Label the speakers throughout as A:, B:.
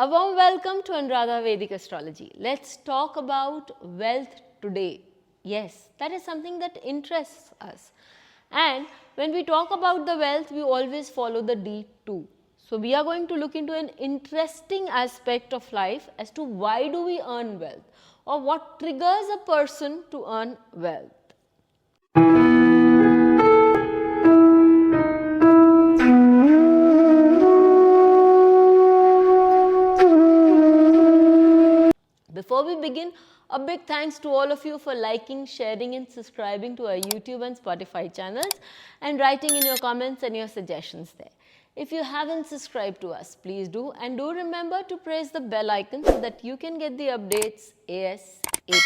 A: A warm welcome to Anuradha Vedic Astrology. Let's talk about wealth today. Yes, that is something that interests us. And when we talk about the wealth, we always follow the D2. So, we are going to look into an interesting aspect of life as to why do we earn wealth or what triggers a person to earn wealth. Before we begin, a big thanks to all of you for liking, sharing and subscribing to our YouTube and Spotify channels and writing in your comments and your suggestions there. If you haven't subscribed to us, please do, and do remember to press the bell icon so that you can get the updates ASAP.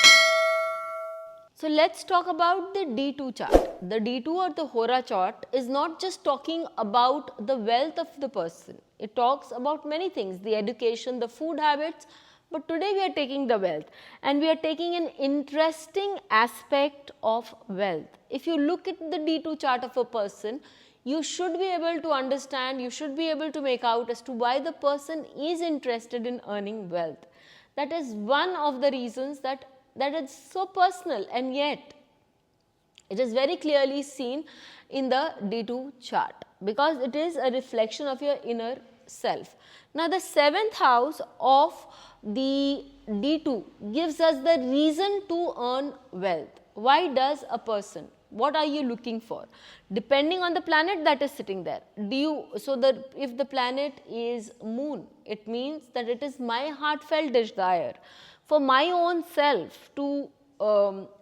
A: So let's talk about the D2 chart. The D2 or the Hora chart is not just talking about the wealth of the person. It talks about many things, the education, the food habits, but today we are taking the wealth and we are taking an interesting aspect of wealth. If you look at the D2 chart of a person, you should be able to understand, you should be able to make out as to why the person is interested in earning wealth. That is one of the reasons that is so personal, and yet it is very clearly seen in the D2 chart because it is a reflection of your inner self. Now, the 7th house of the D2 gives us the reason to earn wealth. Why does a person? What are you looking for? Depending on the planet that is sitting there. If the planet is moon, it means that it is my heartfelt desire for my own self to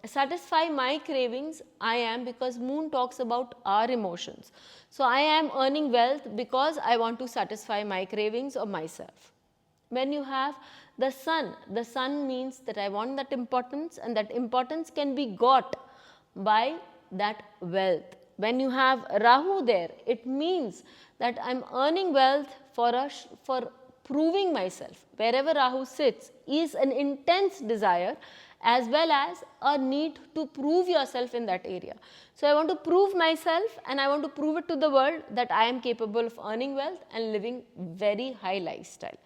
A: satisfy my cravings. I am, because moon talks about our emotions. So, I am earning wealth because I want to satisfy my cravings or myself. When you have the sun means that I want that importance, and that importance can be got by that wealth. When you have Rahu there, it means that I am earning wealth for proving myself. Wherever Rahu sits is an intense desire as well as a need to prove yourself in that area. So, I want to prove myself and I want to prove it to the world that I am capable of earning wealth and living very high lifestyle.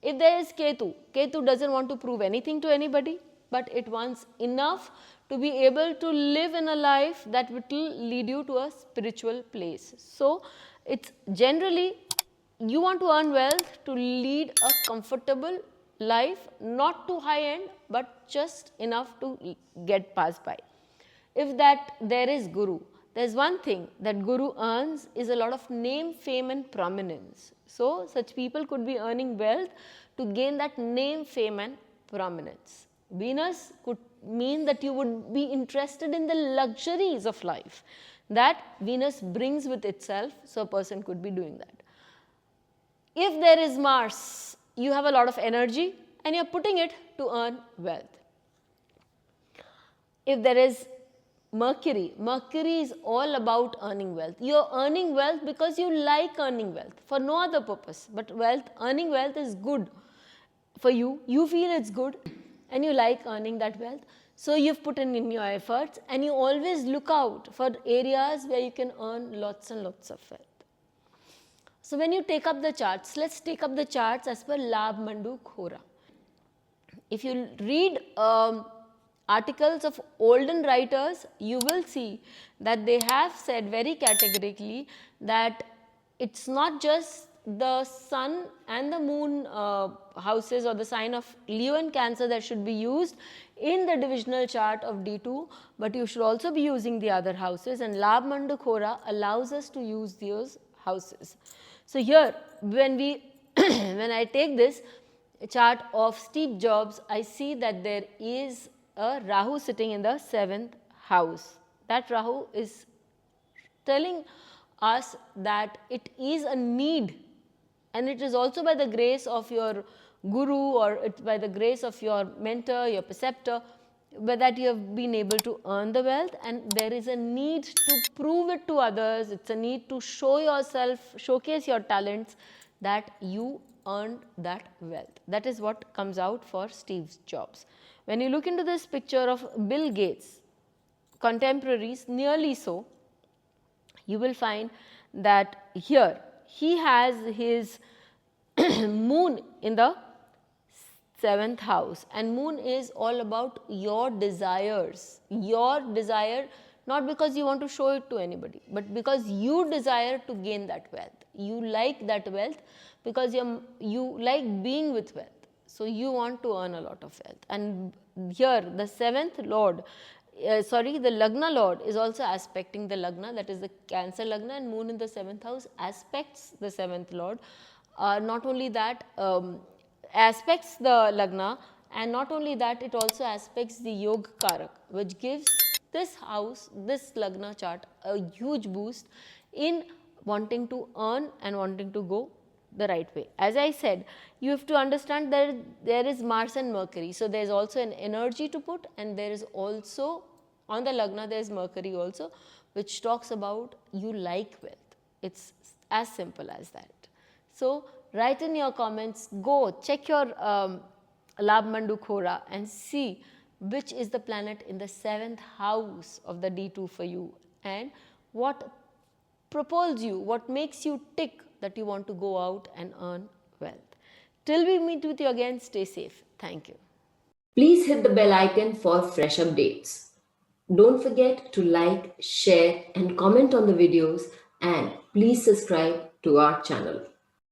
A: If there is Ketu, Ketu does not want to prove anything to anybody, but it wants enough to be able to live in a life that will lead you to a spiritual place. So, it is generally you want to earn wealth to lead a comfortable life, not too high end, but just enough to get passed by. If that there is Guru, there is one thing that Guru earns is a lot of name, fame and prominence. So, such people could be earning wealth to gain that name, fame and prominence. Venus could mean that you would be interested in the luxuries of life that Venus brings with itself. So, a person could be doing that. If there is Mars, you have a lot of energy and you are putting it to earn wealth. If there is Mercury, Mercury is all about earning wealth. You are earning wealth because you like earning wealth for no other purpose, but earning wealth is good for you. You feel it is good and you like earning that wealth. So, you have put in your efforts and you always look out for areas where you can earn lots and lots of wealth. So, when you take up the charts, let us take up the charts as per Labh Manduk Hora. If you read articles of olden writers, you will see that they have said very categorically that it is not just the sun and the moon houses or the sign of Leo and Cancer that should be used in the divisional chart of D2, but you should also be using the other houses, and Labh Manduk Hora allows us to use those houses. So, here when when I take this chart of Steve Jobs, I see that there is a Rahu sitting in the 7th house. That Rahu is telling us that it is a need, and it is also by the grace of your guru or it's by the grace of your mentor, your preceptor, but that you have been able to earn the wealth, and there is a need to prove it to others. It is a need to show yourself, showcase your talents that you earned that wealth. That is what comes out for Steve Jobs. When you look into this picture of Bill Gates, contemporaries nearly so, you will find that here he has his Moon in the 7th house, and moon is all about your desires, your desire, not because you want to show it to anybody, but because you desire to gain that wealth. You like that wealth because you like being with wealth. So you want to earn a lot of wealth. And here the 7th lord, the Lagna lord is also aspecting the Lagna, that is the Cancer Lagna, and moon in the 7th house aspects the 7th lord. Not only that, aspects the Lagna, and not only that, it also aspects the Yog Karak, which gives this house, this Lagna chart, a huge boost in wanting to earn and wanting to go the right way. As I said, you have to understand that there is Mars and Mercury. So there is also an energy to put, and there is also on the Lagna there is Mercury also, which talks about you like wealth. It's as simple as that. So write in your comments, go check your Labh Manduk Hora and see which is the planet in the 7th house of the D2 for you, and what propels you, what makes you tick that you want to go out and earn wealth. Till we meet with you again, stay safe. Thank you.
B: Please hit the bell icon for fresh updates. Don't forget to like, share and comment on the videos, and please subscribe to our channel.